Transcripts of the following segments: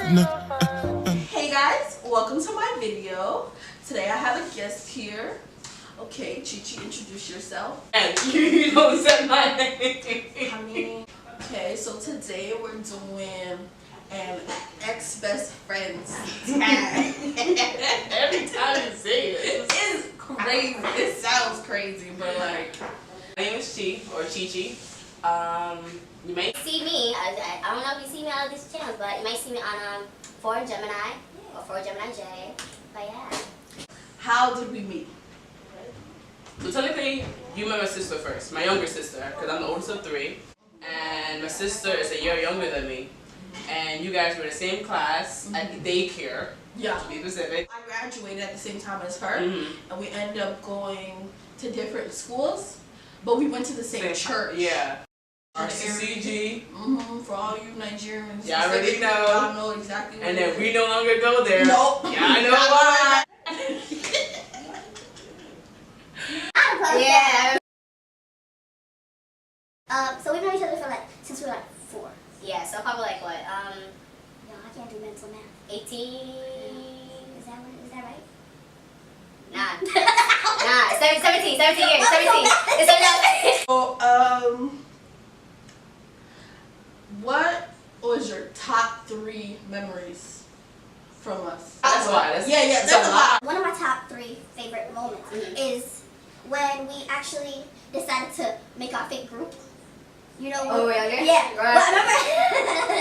Hey guys, welcome to my video. Today I have a guest here. Okay, Chichi, introduce yourself. And you don't say my name. Honey. Okay, so today we're doing an ex-best friends tag. Every time you say it, It's crazy. It sounds crazy, but like. My name is Chi or Chichi. You may see me. I don't know if you see me on all these channels, but you might see me on 4 Gemini or 4 Gemini J. But yeah. How did we meet? So technically, you met my sister first, my younger sister, because I'm the oldest of 3, and my sister is a year younger than me. And you guys were in the same class at daycare. Yeah. To be specific. I graduated at the same time as her, and we ended up going to different schools, but we went to the same church. Yeah. RCCG. For all you Nigerians. Yeah, I already know. Y'all know exactly what And it then is. we no longer go there. Nope. Yeah, I know why. Yeah. So we've known each other for since we were 4. Yeah, so probably what? No, I can't do mental math. 18. Is that right? Nah. Nah, 17 years. 17. It's So, what was your top 3 memories from us? That's why. Yeah, that's a lot. One of my top 3 favorite moments is when we actually decided to make our fake group. You know what? Oh, really? Yeah. Right. But remember,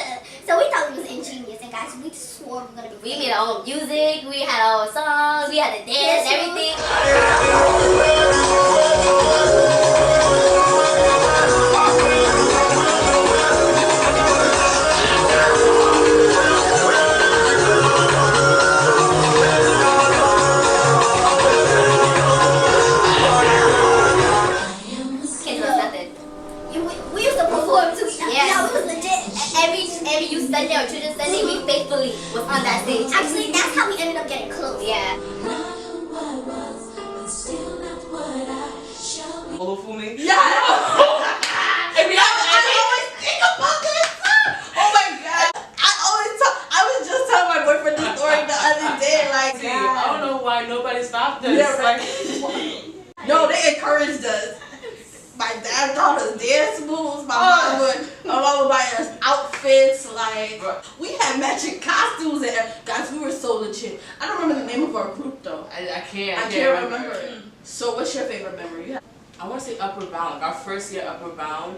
so we thought we was ingenious, and guys, we swore we were gonna be. We made our own music. We had our own songs. We had to dance, everything. We used to perform too. Yeah, we was legit. Every youth Sunday or children's Sunday, we faithfully was on that stage. Actually, that's how we ended up getting close. Yeah. Fool me? Yeah. I always think about this. Oh my god. I was just telling my boyfriend this story the other day. Like, See, I don't know why nobody stopped us. Yeah, right. No, they encouraged us. My dad taught us dance moves. My mom would buy us outfits. Like, we had matching costumes, and guys, we were so legit. I don't remember the name of our group though. I can't remember. So, what's your favorite memory? I want to say Upper Bound. Our first year Upper Bound.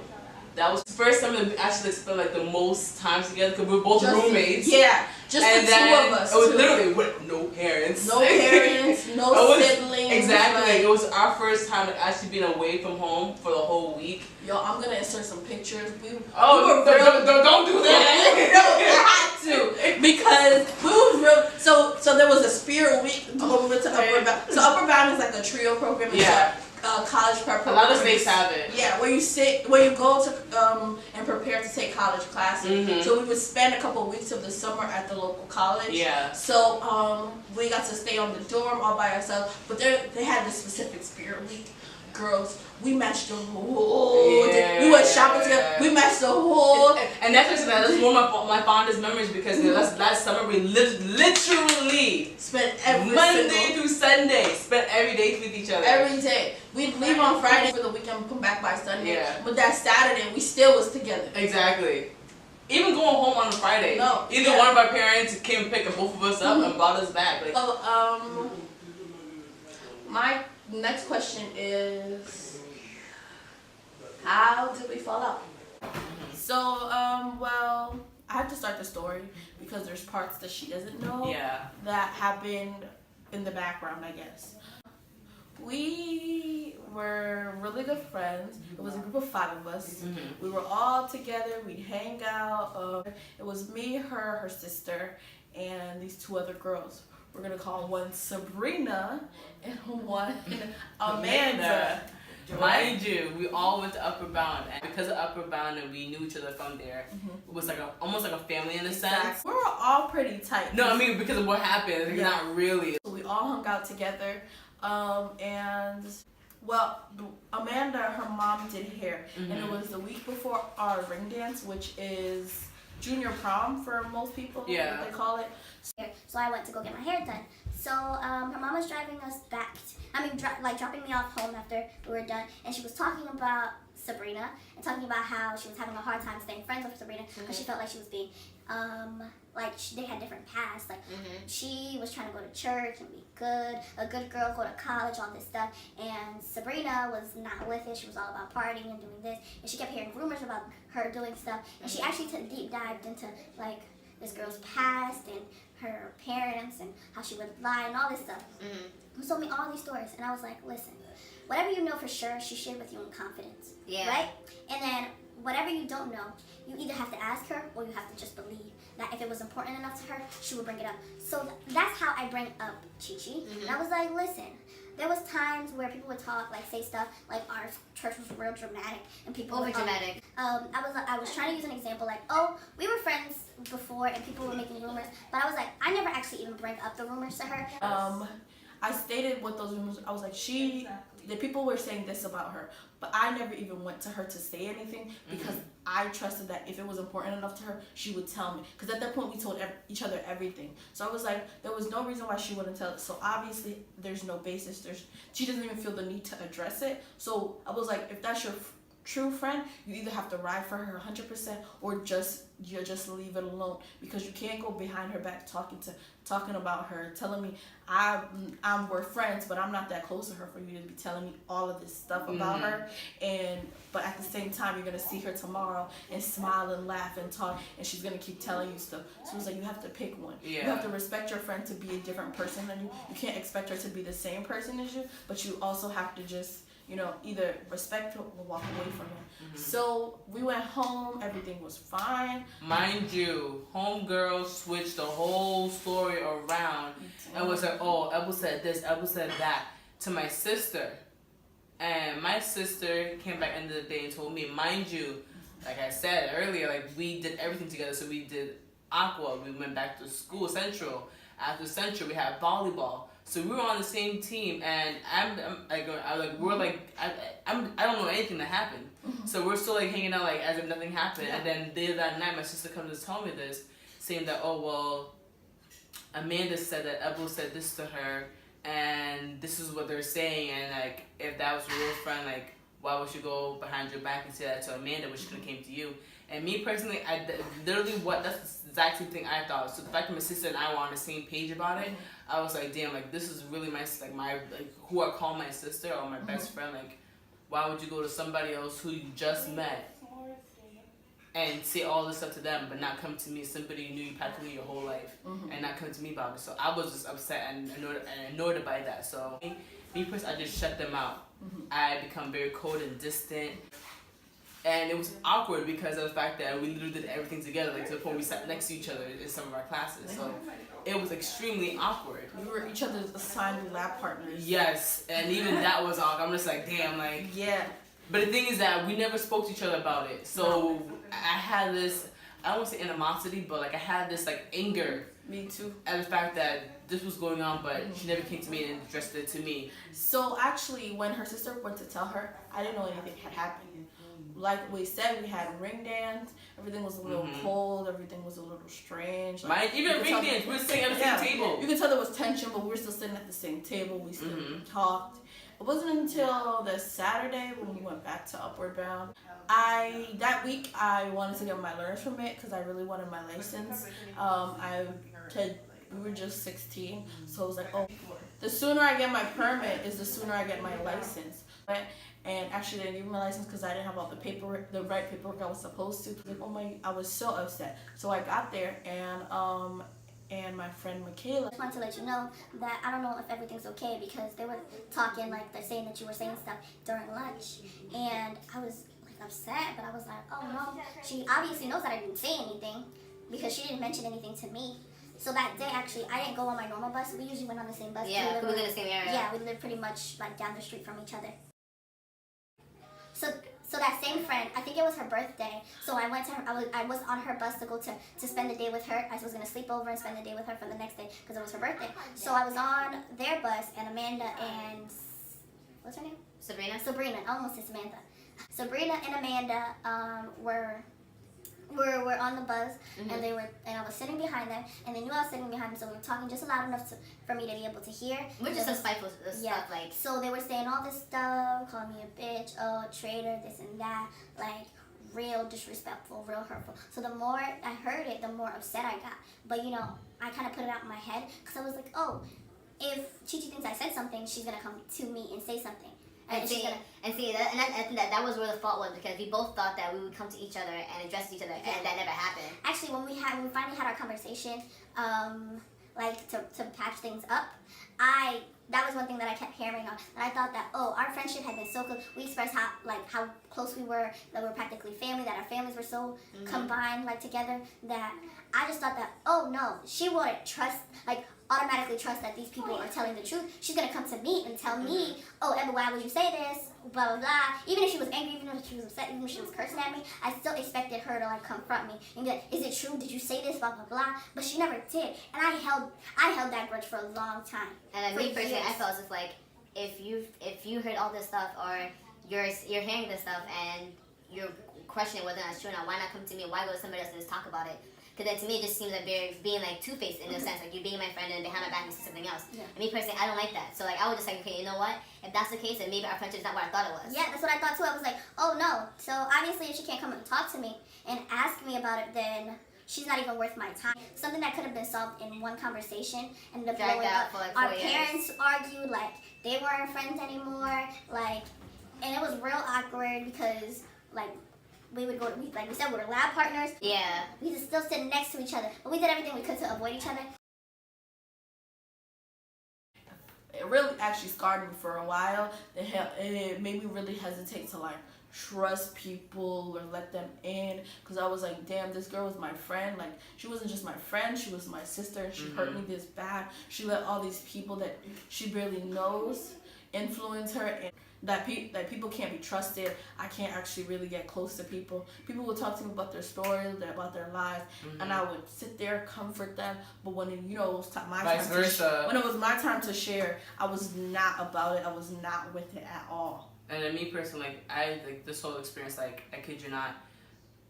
That was the first time that we actually spent like the most time together because we were both roommates. Yeah, just and the 2 of us. It was literally with no parents. No parents, no siblings. Exactly. Like, it was our first time like, actually being away from home for the whole week. Yo, I'm gonna insert some pictures. Don't do that. No, I had to because we was real. So there was a spirit week when we went to Upper Bound. So Upper Bound is like a trio program. Yeah. College prep A lot of states have it. Yeah, where you go to and prepare to take college classes. So we would spend a couple of weeks of the summer at the local college. Yeah. So we got to stay on the dorm all by ourselves. But they had this specific spirit week. Girls, we matched the whole day. We went shopping together. We matched the whole. And that's one of my fondest memories because last summer we literally spent every Monday through Sunday, spent every day with each other. Every day. We'd leave on Friday for the weekend, come back by Sunday. Yeah. But that Saturday, we still was together. Exactly. Even going home on a Friday. No. Either one of our parents came and picked both of us up and brought us back. Like, So, my next question is, how did we fall out? So, well, I have to start the story because there's parts that she doesn't know that happened in the background, I guess. We were really good friends. It was a group of 5 of us. We were all together. We'd hang out. It was me, her sister, and these 2 other girls. We're gonna call one Sabrina and one Amanda. Mind you, we all went to Upper Bound, and because of Upper Bound and we knew each other from there, it was like almost like a family in a sense. We were all pretty tight. No, I mean because of what happened, not really. So we all hung out together, and well, Amanda, her mom did hair, and it was the week before our ring dance, which is junior prom for most people. Yeah. What they call it. So I went to go get my hair done. So her mom was driving us back. Dropping me off home after we were done, and she was talking about Sabrina and talking about how she was having a hard time staying friends with Sabrina because she felt like she was being they had different paths. Like she was trying to go to church and be good, a good girl, go to college, all this stuff, and Sabrina was not with it. She was all about partying and doing this, and she kept hearing rumors about her doing stuff, and she actually deep dived into like this girl's past and her parents and how she would lie and all this stuff. Who told me all these stories, and I was like, listen, whatever you know for sure, she shared with you in confidence, right? And then whatever you don't know, you either have to ask her or you have to just believe that if it was important enough to her, she would bring it up. So that's how I bring up Chi-Chi. And I was like, listen, there was times where people would talk, like say stuff like our church was real dramatic and people over dramatic. I was trying to use an example like, oh, we were friends before and people were making rumors, but I was like, I never actually even bring up the rumors to her. I stated what those rumors. I was like, the people were saying this about her, but I never even went to her to say anything because I trusted that if it was important enough to her, she would tell me. Because at that point, we told each other everything. So I was like, there was no reason why she wouldn't tell it. So obviously, there's no basis. She doesn't even feel the need to address it. So I was like, if that's your true friend, you either have to ride for her 100% or just leave it alone, because you can't go behind her back talking about her, telling me we're friends, but I'm not that close to her for you to be telling me all of this stuff about her. But at the same time, you're gonna see her tomorrow and smile and laugh and talk, and she's gonna keep telling you stuff. So it's like you have to pick one. You have to respect your friend to be a different person than you. You can't expect her to be the same person as you, but you also have to just either respect her or walk away from her. So we went home, everything was fine. Mind you, homegirl switched the whole story around and was like, oh, Ebel said this, Ebel said that to my sister. And my sister came back end of the day and told me, mind you, like I said earlier, like we did everything together. So we did aqua, we went back to school, Central. After Central, we had volleyball. So we were on the same team, and I don't know anything that happened. So we're still like hanging out like as if nothing happened. And then that night, my sister comes to tell me this, saying that, oh well, Amanda said that Ebel said this to her, and this is what they're saying, and like if that was your real friend, like why would you go behind your back and say that to Amanda when she could have came to you? And me personally, that's the exact same thing I thought. So the fact that my sister and I were on the same page about it, I was like, damn, like this is really my who I call my sister or my best friend. Like, why would you go to somebody else who you just met and say all this stuff to them, but not come to me, somebody you knew you practically your whole life, and not come to me about it? So I was just upset and annoyed by that. So me personally, I just shut them out. I become very cold and distant. And it was awkward because of the fact that we literally did everything together, like to the point we sat next to each other in some of our classes. So it was extremely awkward. We were each other's assigned lab partners. Yes, and even that was awkward. I'm just like, damn, like. Yeah. But the thing is that we never spoke to each other about it. So I had this, I don't want to say animosity, but like I had this like anger. Me too. At the fact that this was going on, but she never came to me and addressed it to me. So actually, when her sister went to tell her, I didn't know anything had happened. Like we said, we had ring dance. Everything was a little cold. Everything was a little strange. Like, even ring dance, we were sitting at the same table. You could tell there was tension, but we were still sitting at the same table. We still talked. It wasn't until the Saturday when we went back to Upward Bound. That week I wanted to get my learner's permit because I really wanted my license. We were just 16, so I was like, oh, the sooner I get my permit is the sooner I get my license. And actually, they didn't give me my license because I didn't have all the paperwork, the right paperwork I was supposed to. Like, oh my, I was so upset. So I got there, and my friend Michaela. I just wanted to let you know that I don't know if everything's okay because they were talking, like they're saying that you were saying stuff during lunch, and I was like upset, but I was like, oh no. She obviously knows that I didn't say anything because she didn't mention anything to me. So that day, actually, I didn't go on my normal bus. We usually went on the same bus. Yeah, we live in the same area. Yeah, we live pretty much like down the street from each other. So that same friend, I think it was her birthday. So I went to her. I was on her bus to go to spend the day with her. I was gonna sleep over and spend the day with her for the next day because it was her birthday. So I was on their bus, and Amanda and what's her name? Sabrina. I almost said Samantha. Sabrina and Amanda were were on the bus, and I was sitting behind them, and they knew I was sitting behind them, so we were talking just loud enough for me to be able to hear. Which is some spiteful stuff, like. So they were saying all this stuff, calling me a bitch, oh, traitor, this and that, like real disrespectful, real hurtful. So the more I heard it, the more upset I got. But you know, I kind of put it out in my head because I was like, oh, if Chi Chi thinks I said something, she's gonna come to me and say something. I think that was where the fault was, because we both thought that we would come to each other and address each other, and that never happened. Actually, when we finally had our conversation, like to patch things up, that was one thing that I kept hammering on. And I thought that, oh, our friendship had been so close. We expressed how close we were, that we were practically family, that our families were so combined, like together, that I just thought that, oh no, she wouldn't automatically trust that these people are telling the truth. She's gonna come to me and tell me, oh, Emma, why would you say this? Blah, blah, blah. Even if she was angry, even if she was upset, even if she was cursing at me, I still expected her to like confront me and be like, is it true? Did you say this? Blah, blah, blah. But she never did. And I held that grudge for a long time. And me personally, I felt as if like, if you heard all this stuff, or you're hearing this stuff and you're questioning whether or not it's true or not, why not come to me? Why go to somebody else and just talk about it? Because then to me it just seems like being like two-faced in a sense, like you being my friend and behind my back you say something else. Yeah. And me personally, I don't like that. So like I was just like, okay, you know what? If that's the case, then maybe our friendship is not what I thought it was. Yeah, that's what I thought too. I was like, oh no. So obviously if she can't come and talk to me and ask me about it, then she's not even worth my time. Something that could have been solved in one conversation ended up blowing up. For like our 4 years. Parents argued, like they weren't friends anymore, like, and it was real awkward because like we would go to, like we said, we were lab partners. Yeah. We just still sit next to each other, but we did everything we could to avoid each other. It really actually scarred me for a while. It made me really hesitate to like trust people or let them in, because I was like, damn, this girl was my friend. Like, she wasn't just my friend, she was my sister, and she hurt me this bad. She let all these people that she barely knows influence her, and that people can't be trusted. I can't actually really get close to people. People would talk to me about their stories, about their lives, and I would sit there, comfort them. But when it was when it was my time to share, I was not about it. I was not with it at all. And then me personally, like this whole experience, like I kid you not,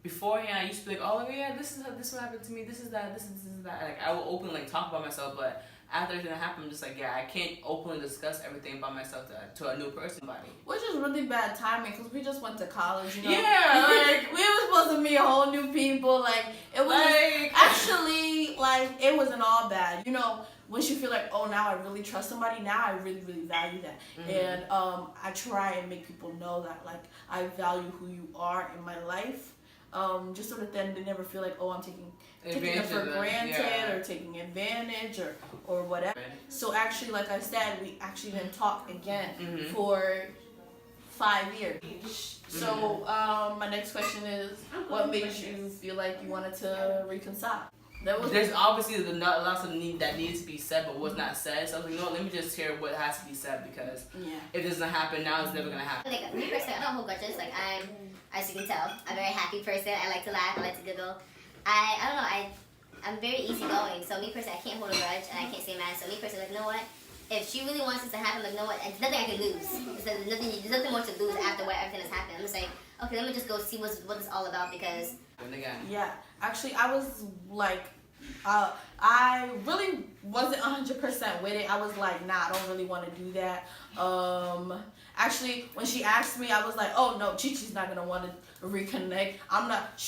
beforehand I used to be like, oh yeah, this is what happened to me, this is that. Like I will openly talk about myself, but after everything that happened, I'm just like, yeah, I can't openly discuss everything about myself to a new person. Which is really bad timing, because we just went to college, you know? Yeah, like, we were supposed to meet whole new people. Like, it was actually, like, it wasn't all bad. You know, once you feel like, oh, now I really trust somebody, now I really, really value that. And I try and make people know that, like, I value who you are in my life. Just so that then they never feel like, oh, I'm taking it for granted or taking advantage or whatever. So actually, like I said, we actually didn't talk again for 5 years. So my next question is, what made you feel like you wanted to reconcile? There's obviously lots of that needs to be said, but was not said. So I was like, you know what, let me just hear what has to be said, because if this doesn't happen now, it's never gonna happen. Like me personally, I don't hold grudges. Like as you can tell, I'm a very happy person. I like to laugh. I like to giggle. I don't know. I'm very easygoing. So me personally, I can't hold a grudge and I can't stay mad. So me personally, like, you know what? If she really wants this to happen, like, you know what? There's nothing I can lose. There's nothing more to lose after what everything has happened. I'm just like, okay, let me just go see what it's all about, because. Yeah, actually, I was like, I really wasn't 100% with it. I was like, nah, I don't really want to do that. Actually, when she asked me, I was like, oh no, Chi-Chi's not gonna want to reconnect. I'm not.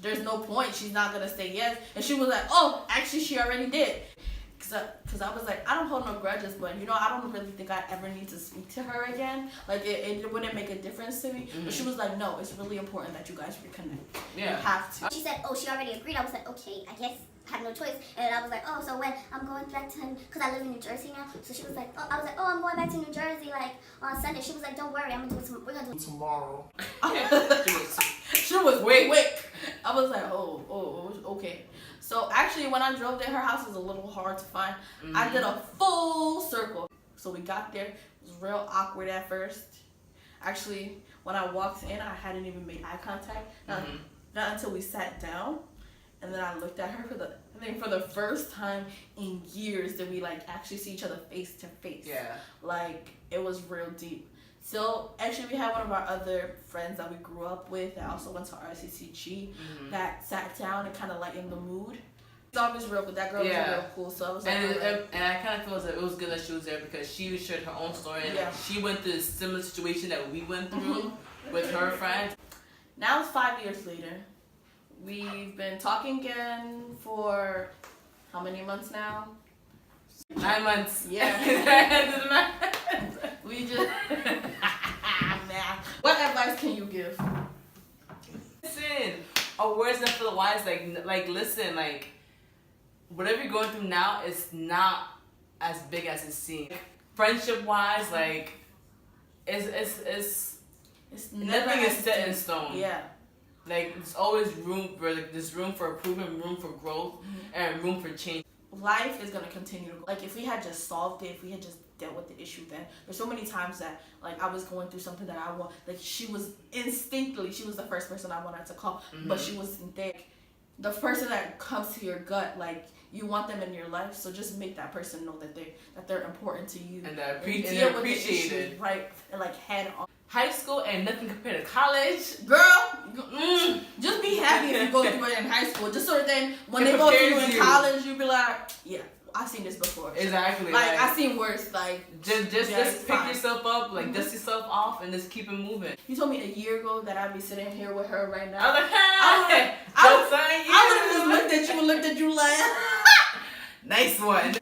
There's no point. She's not gonna say yes. And she was like, oh, actually, she already did. Cause I was like, I don't hold no grudges, but you know, I don't really think I ever need to speak to her again. Like it wouldn't make a difference to me. But she was like, no, it's really important that you guys reconnect. Yeah. You have to. She said, oh, she already agreed. I was like, okay, I guess I have no choice. And I was like, oh, so when I'm going back to him, cause I live in New Jersey now. So she was like, oh, I was like, oh, I'm going back to New Jersey like on Sunday. She was like, don't worry, we're gonna do it tomorrow. She was way quick. I was like, oh, okay. So actually, when I drove there, her house was a little hard to find. I did a full circle. So we got there. It was real awkward at first. Actually, when I walked in, I hadn't even made eye contact. Not until we sat down. And then I looked at her for the first time in years did we like actually see each other face to face. Yeah. Like, it was real deep. So actually, we had one of our other friends that we grew up with that also went to RCCG that sat down and kind of lightened the mood. It's always real, but that girl was real cool. So I was like, and I kind of feel that it was good that she was there because she shared her own story. And she went through a similar situation that we went through with her friends. Now it's 5 years later. We've been talking again for how many months now? 9 months. Yeah. We just. What advice can you give? Listen, our words not for the wise. Like listen, like whatever you're going through now is not as big as it seems. Friendship wise, like it's nothing is set in stone. Yeah. Like there's always there's room for improvement, room for growth, and room for change. Life is gonna continue to go. Like if we had just solved it, if we had just dealt with the issue then. There's so many times that like I was going through something that I want, like she was the first person I wanted to call, but she wasn't there. The person that comes to your gut, like you want them in your life, so just make that person know that they're important to you and that deal with appreciated, the issue, right? And like head on. High school ain't nothing compared to college. Girl, just be happy if you go through it in high school. Just so then when they go through it in college, you be like, yeah, I've seen this before. Exactly. Like I've seen worse. Like just pick yourself up, like dust yourself off, and just keep it moving. You told me a year ago that I'd be sitting here with her right now. I was like, I would have just looked at you like, nice one.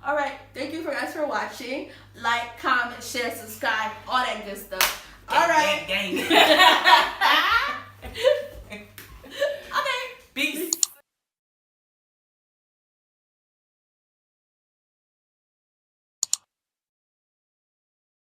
All right, thank you guys for watching. Like, comment, share, subscribe, all that good stuff. All right. Gang.